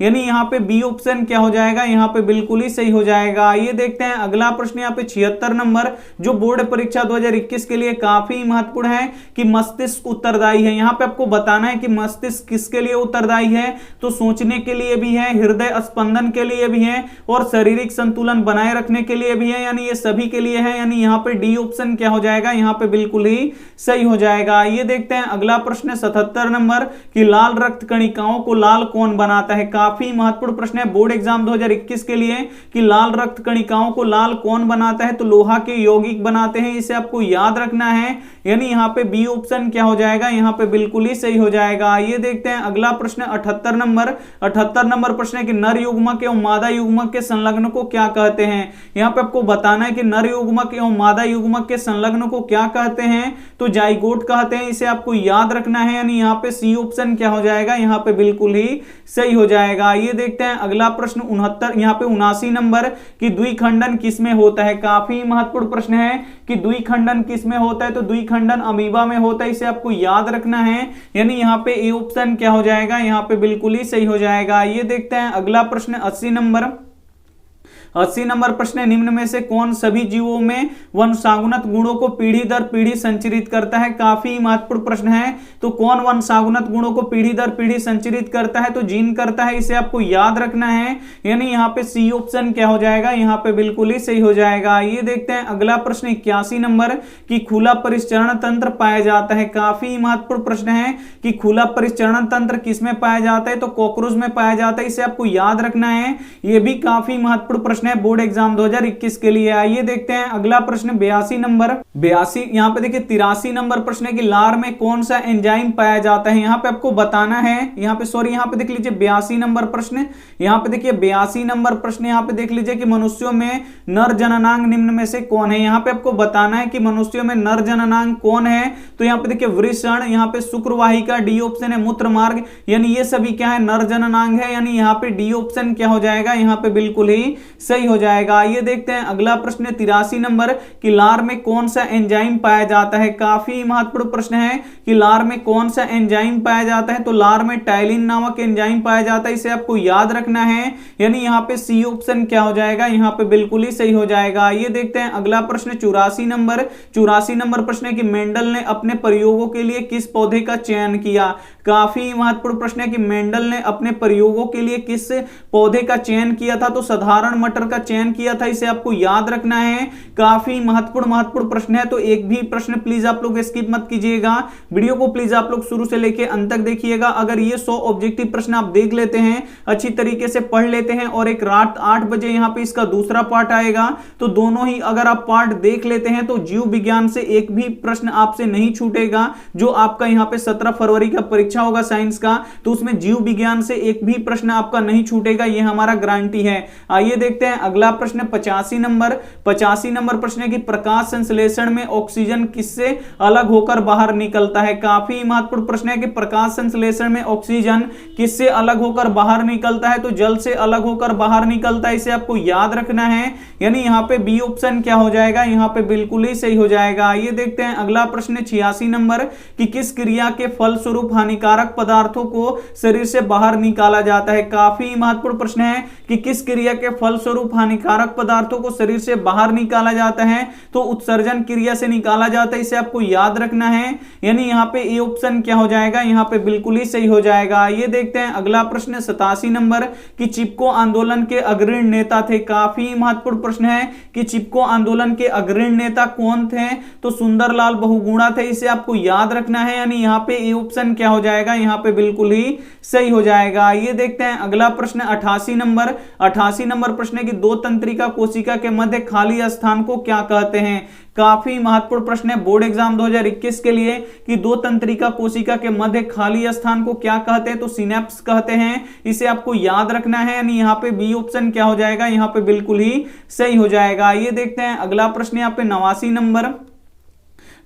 यानी यहाँ पे बी ऑप्शन क्या हो जाएगा, यहाँ पे बिल्कुल ही सही हो जाएगा। जाएगा। आइए देखते हैं अगला प्रश्न यहाँ पे 76 नंबर, जो बोर्ड परीक्षा 2021 के लिए काफी महत्वपूर्ण है कि मस्तिष्क उत्तरदायी है। यहाँ पे आपको बताना है कि मस्तिष्क किसके लिए उत्तरदायी है, तो सोचने के लिए भी है, हृदय स्पंदन के लिए भी है और शारीरिक संतुलन बनाए रखने के लिए भी है, यानी ये सभी के लिए है। यानी यहाँ पे डी ऑप्शन क्या हो जाएगा, यहाँ पे बिल्कुल ही सही हो जाएगा। ये देखते हैं अगला प्रश्न 77 नंबर कि लाल रक्त कणिकाओं को लाल कौन बनाता है। काफी महत्वपूर्ण प्रश्न है बोर्ड एग्जाम 2021 के लिए कि लाल रक्त कणिकाओं को लाल कौन बनाता है, तो लोहा के यौगिक बनाते हैं, इसे आपको याद रखना है। यानी यहाँ पे बी ऑप्शन क्या हो जाएगा, यहाँ पे बिल्कुल ही सही हो जाएगा। ये देखते हैं अगला प्रश्न 78 नंबर। 78 नंबर प्रश्न है कि नर युग्मक एवं मादा युग्मक के संलग्न को क्या कहते हैं। यहाँ पे आपको बताना है कि नर युग्मक एवं मादा युग्मक के संलग्न को क्या कहते हैं, तो जाइगोट कहते हैं, इसे आपको याद रखना है। यानी यहाँ पे सी ऑप्शन क्या हो जाएगा, यहाँ पे बिल्कुल ही सही हो जाएगा। ये देखते हैं अगला प्रश्न 69 यहाँ पे 79 नंबर कि द्विखंडन किसमें होता है। काफी महत्वपूर्ण प्रश्न है कि द्विखंडन किसमें होता है, तो द्विखंडन अमीबा में होता है, इसे आपको याद रखना है। यानी यहाँ पे ए ऑप्शन क्या हो जाएगा, यहाँ पे बिल्कुल ही सही हो जाएगा। ये देखते हैं अगला प्रश्न 80 नंबर। 80 नंबर प्रश्न है निम्न में से कौन सभी जीवों में वंशानुगत गुणों को पीढ़ी दर पीढ़ी संचरित करता है। काफी महत्वपूर्ण प्रश्न है, तो कौन वंशानुगत गुणों को पीढ़ी दर पीढ़ी संचरित करता है, तो जीन करता है, इसे आपको याद रखना है। यानी यहाँ पे सी ऑप्शन क्या हो जाएगा, यहाँ पे बिल्कुल ही सही हो जाएगा। ये देखते हैं अगला प्रश्न 81 नंबर कि खुला परिचरण तंत्र पाया जाता है। काफी महत्वपूर्ण प्रश्न है कि खुला परिचरण तंत्र किसमें पाया जाता है, तो कॉकरोच में पाया जाता है, इसे आपको याद रखना है। यह भी काफी महत्वपूर्ण प्रश्न है बोर्ड एग्जाम 2021 के लिए। आइए देखते हैं अगला प्रश्न 82 नंबर। 82 यहाँ पे देखिए 83 नंबर प्रश्न है कि लार में कौन सा एंजाइम पाया जाता है। यहाँ पे आपको बताना है, यहाँ पे सॉरी यहाँ पे देख लीजिए 82 नंबर प्रश्न, यहाँ पे देखिए 82 नंबर प्रश्न, यहाँ पे देख लीजिए कि मनुष्यों में नर जननांग निम्न में से कौन है। यहाँ पे आपको बताना है कि मनुष्यों में नर जननांग कौन है, तो यहाँ पे देखिए वृषण, यहाँ पे शुक्रवाहिका, डी ऑप्शन है मूत्र मार्ग, यानी ये सभी क्या है, नर जननांग है। यानी यहाँ पे डी ऑप्शन क्या हो जाएगा, यहाँ पे बिल्कुल ही सही हो जाएगा। ये देखते हैं अगला प्रश्न 83 नंबर कि लार में कौन सा एंजाइम पाया जाता है। काफी महत्वपूर्ण प्रश्न है कि लार में कौन सा एंजाइम पाया जाता है, तो लार में टाइलिन नामक एंजाइम पाया जाता है, इसे आपको याद रखना है। यानी यहाँ पे सी ऑप्शन क्या हो जाएगा, यहाँ पे बिल्कुल ही सही हो जाएगा। ये देखते हैं अगला प्रश्न 84 नंबर। 84 नंबर प्रश्न है कि मेंडल ने अपने प्रयोगों के लिए किस पौधे का चयन किया। काफी महत्वपूर्ण प्रश्न है कि मेंडल ने अपने प्रयोगों के लिए किस पौधे का चयन किया था, तो साधारण मटर का चयन किया था, इसे आपको याद रखना है। काफी महत्वपूर्ण प्रश्न है, तो एक भी प्रश्न प्लीज आप लोग स्किप मत कीजिएगा, वीडियो को प्लीज आप लोग शुरू से लेके अंत तक देखिएगा। अगर ये 100 ऑब्जेक्टिव प्रश्न आप देख लेते हैं, अच्छी तरीके से पढ़ लेते हैं और एक रात 8 बजे यहाँ पे इसका दूसरा पार्ट आएगा, तो दोनों ही अगर आप पार्ट देख लेते हैं तो जीव विज्ञान से एक भी प्रश्न आपसे नहीं छूटेगा। जो आपका यहाँ पे 17 फरवरी का परीक्षा होगा साइंस का, तो उसमें जीव विज्ञान से एक भी प्रश्न आपका नहीं छूटेगा, ये हमारा गारंटी है। आइए देखते हैं अगला प्रश्न 85 नंबर। 85 नंबर प्रश्न है कि प्रकाश संश्लेषण में ऑक्सीजन किससे अलग होकर बाहर निकलता है। काफी महत्वपूर्ण प्रश्न है कि प्रकाश संश्लेषण में ऑक्सीजन किससे अलग होकर बाहर निकलता है, तो जल से अलग होकर बाहर निकलता है, इसे आपको याद रखना है। यानी यहाँ पे बी ऑप्शन क्या हो जाएगा, यहाँ पे बिल्कुल ही सही हो जाएगा। ये देखते हैं अगला प्रश्न 86 नंबर कि किस क्रिया के फलस्वरूप हानिकारक पदार्थों को शरीर से बाहर निकाला जाता है। काफी महत्वपूर्ण प्रश्न है कि किस क्रिया के फलस्वरूप हानिकारक पदार्थों को शरीर से बाहर निकाला जाता है, तो उत्सर्जन क्रिया से निकाला जाता है, इसे आपको याद रखना है। यानी यहाँ पे ए ऑप्शन क्या हो जाएगा, यहाँ पे बिल्कुल ही सही हो जाएगा। ये देखते हैं अगला प्रश्न 87 नंबर कि चिपको आंदोलन के अग्रणी नेता थे। काफी महत्वपूर्ण प्रश्न है कि चिपको आंदोलन के अग्रणी नेता कौन थे, तो सुंदरलाल बहुगुणा थे, इसे आपको याद रखना है। यानी यहाँ पे ए ऑप्शन क्या हो जाएगा, यहाँ पे बिल्कुल ही सही हो जाएगा। ये देखते हैं अगला प्रश्न 88 नंबर। 88 नंबर प्रश्न है कि दो तंत्रिका कोशिका के मध्य खाली स्थान को क्या कहते हैं। काफी महत्वपूर्ण प्रश्न है बोर्ड एग्जाम 2021 के लिए कि दो तंत्रिका कोशिका के मध्य खाली स्थान को क्या कहते हैं, तो सिनेप्स कहते हैं, इसे आपको याद रखना है। यानी यहाँ पे बी ऑप्शन क्या हो जाएगा, यहाँ पे बिल्कुल ही सही हो जाएगा। ये देखते हैं अगला प्रश्न यहाँ पे 89 नंबर।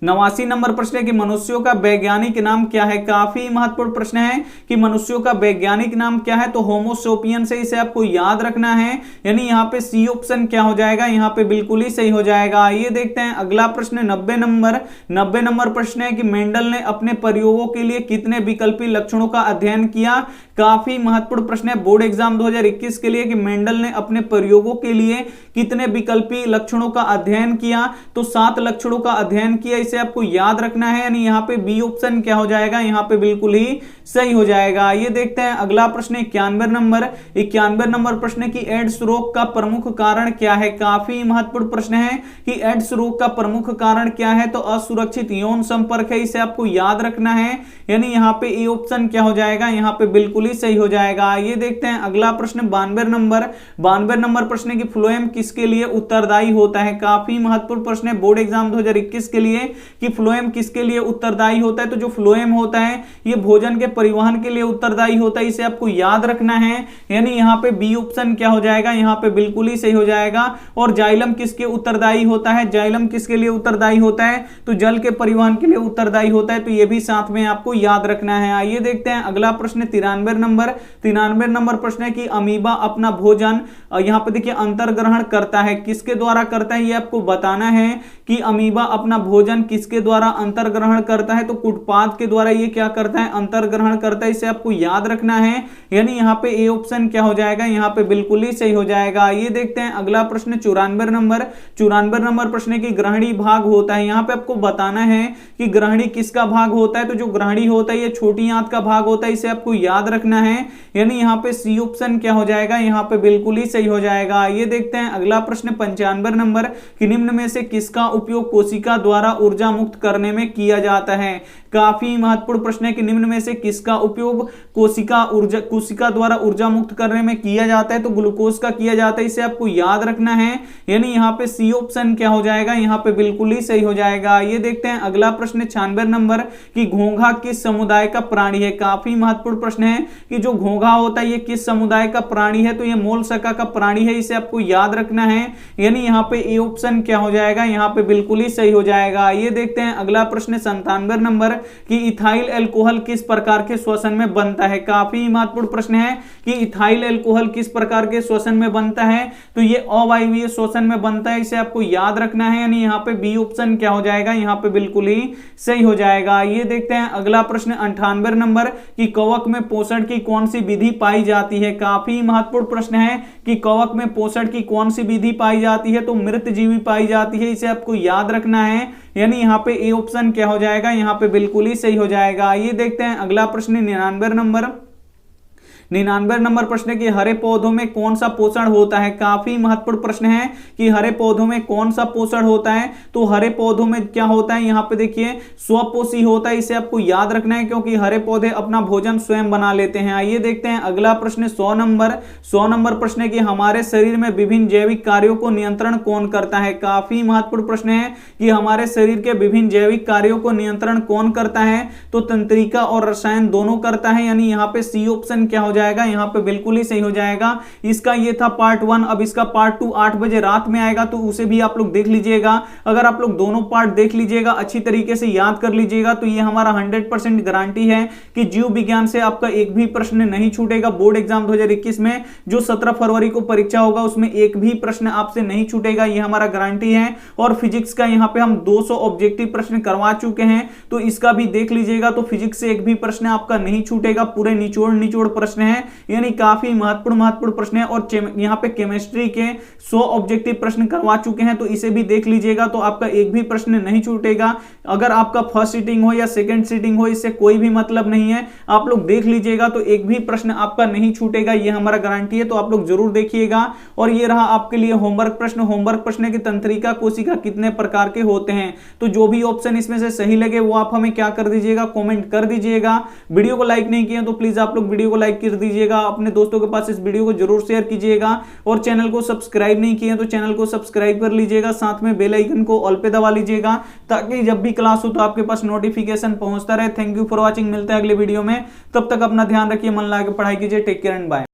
89 नंबर प्रश्न है कि मनुष्यों का वैज्ञानिक नाम क्या है। काफी महत्वपूर्ण प्रश्न है कि मनुष्यों का वैज्ञानिक नाम क्या है, तो होमो सेपियंस है, इसे आपको याद रखना है। यानी यहाँ पे सी ऑप्शन क्या हो जाएगा, यहाँ पे बिल्कुल ही सही हो जाएगा। आइए देखते हैं अगला प्रश्न 90 नंबर प्रश्न है कि मेंडल ने अपने प्रयोगों के लिए कितने विकल्पी लक्षणों का अध्ययन किया। काफी महत्वपूर्ण प्रश्न है बोर्ड एग्जाम 2021 के लिए कि मेंडल ने अपने प्रयोगों के लिए कितने विकल्पी लक्षणों का अध्ययन किया, तो 7 लक्षणों का अध्ययन किया, इसे आपको याद रखना है। यानी यहाँ पे बी ऑप्शन क्या हो जाएगा, यहाँ पे बिल्कुल ही सही हो जाएगा। ये देखते हैं अगला प्रश्न 91 नंबर प्रश्न है कि एड्स रोग का प्रमुख कारण क्या है। काफी महत्वपूर्ण प्रश्न है कि एड्स रोग का प्रमुख कारण क्या है, तो असुरक्षित यौन संपर्क है, इसे आपको याद रखना है। यानी यहाँ पे ए ऑप्शन क्या हो जाएगा, यहाँ पे बिल्कुल ही सही हो जाएगा। ये देखते हैं अगला प्रश्न 92 नंबर प्रश्न है कि फ्लोएम किसके लिए उत्तरदायी होता है। काफी महत्वपूर्ण प्रश्न है बोर्ड एग्जाम 2021 के लिए कि फ्लोएम किसके लिए उत्तरदायी होता है, तो जो फ्लोएम होता है ये भोजन के परिवहन के लिए उत्तरदायी होता है, इसे आपको याद रखना है। यानी यहाँ पे बी ऑप्शन क्या हो जाएगा, यहाँ पे बिल्कुल ही सही हो जाएगा। और जाइलम किसके उत्तरदायी होता है, जाइलम किसके लिए उत्तरदायी होता है, तो जल के परिवहन के लिए उत्तरदायी होता है, तो ये भी साथ में आपको याद रखना है। आइए देखते हैं अगला प्रश्न 93 नंबर प्रश्न है कि अमीबा अपना भोजन यहाँ पे देखिए अंतर्ग्रहण करता है, किसके द्वारा करता है, ये आपको बताना है कि अमीबा अपना भोजन किसके द्वारा अंतर्ग्रहण करता है, तो कुटपाद के द्वारा ये क्या करता है, अंतर्ग्रहण करता है, इसे आपको याद रखना है। यानी यहाँ पे ए ऑप्शन क्या हो जाएगा, यहाँ पे बिल्कुल ही सही हो जाएगा। ये देखते हैं अगला प्रश्न 94 नंबर प्रश्न है कि ग्रहणी भाग होता है, यहाँ पे आपको बताना है कि ग्रहणी किसका भाग होता है, तो जो ग्रहणी होता है ये छोटी आंत का भाग होता है, इसे आपको याद रखना है। यानी यहाँ पे सी ऑप्शन क्या हो जाएगा, यहाँ पे बिल्कुल ही सही हो जाएगा। ये देखते हैं अगला प्रश्न 95 नंबर कि निम्न में से किसका उपयोग कोशिका द्वारा ऊर्जा मुक्त करने में किया जाता है। काफी महत्वपूर्ण प्रश्न है कि निम्न में से किसका उपयोग कोशिका द्वारा ऊर्जा मुक्त करने में किया जाता है, तो ग्लूकोज का किया जाता है, इसे आपको याद रखना है। यानी यहाँ पे सी ऑप्शन क्या हो जाएगा, यहाँ पे बिल्कुल ही सही हो जाएगा। ये देखते हैं अगला प्रश्न 96 नंबर कि घोंघा किस समुदाय का प्राणी है। काफी महत्वपूर्ण प्रश्न है कि जो घोंघा होता है ये किस समुदाय का प्राणी है, तो ये मोलस्का का प्राणी है, इसे आपको याद रखना है। यानी यहाँ पे ए ऑप्शन क्या हो जाएगा, यहाँ पे बिल्कुल ही सही हो जाएगा। ये देखते हैं अगला प्रश्न 97 नंबर कि इथाइल अल्कोहल किस प्रकार के श्वसन में बनता है। काफी महत्वपूर्ण प्रश्न है कि इथाइल अल्कोहल किस प्रकार के श्वसन में बनता है, तो ये अवायवीय श्वसन में बनता है, इसे आपको याद रखना है। यानी यहाँ पे बी ऑप्शन क्या हो जाएगा, यहाँ पे बिल्कुल ही सही हो जाएगा। ये देखते हैं अगला प्रश्न 98 नंबर कि कवक में पोषण की कौन सी विधि पाई जाती है। काफी महत्वपूर्ण प्रश्न है कि कवक में पोषण की कौन सी विधि पाई जाती है, तो मृत जीवी पाई जाती है, इसे आपको याद रखना है। यानी यहाँ पे ए ऑप्शन क्या हो जाएगा, यहाँ पे बिल्कुल ही सही हो जाएगा। ये देखते हैं अगला प्रश्न 99 नंबर प्रश्न है कि हरे पौधों में कौन सा पोषण होता है। काफी महत्वपूर्ण प्रश्न है कि हरे पौधों में कौन सा पोषण होता है, तो हरे पौधों में क्या होता है, यहाँ पे देखिए स्वपोषी होता है, इसे आपको याद रखना है क्योंकि हरे पौधे अपना भोजन स्वयं बना लेते हैं। आइए देखते हैं अगला प्रश्न 100 नंबर प्रश्न है कि हमारे शरीर में विभिन्न जैविक कार्यों को नियंत्रण कौन करता है। काफी महत्वपूर्ण प्रश्न है कि हमारे शरीर के विभिन्न जैविक कार्यों को नियंत्रण कौन करता है, तो तंत्रिका और रसायन दोनों करता है। यानी यहाँ पे सी ऑप्शन क्या हो जाएगा, यहाँ पे बिल्कुल ही सही हो जाएगा। इसका ये था पार्ट 1, अब इसका पार्ट 2 8 बजे रात में आएगा, तो उसे भी आप लोग देख लीजिएगा। अगर आप लोग दोनों पार्ट देख लीजिएगा, अच्छी तरीके से याद कर लीजिएगा, तो ये हमारा 100% गारंटी है कि जीव विज्ञान से आपका एक भी प्रश्न नहीं छूटेगा। बोर्ड एग्जाम 2021 में जो 17 फरवरी को परीक्षा होगा उसमें एक भी प्रश्न आपसे नहीं छूटेगा, ये हमारा गारंटी है। और फिजिक्स का यहाँ पे हम 200 ऑब्जेक्टिव प्रश्न करवा चुके हैं, तो इसका भी देख लीजिएगा, तो फिजिक्स से एक भी प्रश्न आपका नहीं छूटेगा, पूरे निचोड़ प्रश्न है, यानी काफी महत्वपूर्ण प्रश्न है। और यहाँ पे केमिस्ट्री के 100 ऑब्जेक्टिव प्रश्न करवा चुके हैं, तो इसे भी देख लीजिएगा, तो आपका एक भी प्रश्न नहीं छूटेगा। अगर आपका फर्स्ट सीटिंग हो या सेकंड सीटिंग हो, इससे कोई भी मतलब नहीं है, आप लोग देख लीजिएगा, तो एक भी प्रश्न आपका नहीं छूटेगा, ये हमारा गारंटी है। तो आप लोग जरूर देखिएगा। और ये रहा आपके लिए होमवर्क प्रश्न की तंत्रिका कोशिका कितने प्रकार के होते हैं, तो जो भी ऑप्शन इसमें से सही लगे वो आप हमें क्या कर दीजिएगा, कमेंट कर दीजिएगा। वीडियो को लाइक नहीं किया तो प्लीज आप लोग वीडियो को लाइक कर दीजिएगा, अपने दोस्तों के पास इस वीडियो को जरूर शेयर कीजिएगा। और चैनल को सब्सक्राइब नहीं किया तो चैनल को सब्सक्राइब कर लीजिएगा, साथ में बेल आइकन को ऑल पे दबा लीजिएगा, ताकि जब भी क्लास हो तो आपके पास नोटिफिकेशन पहुंचता रहे। थैंक यू फॉर वॉचिंग, मिलते हैं अगले वीडियो में, तब तक अपना ध्यान रखिए, मन लगा के पढ़ाई कीजिए। Take care and bye.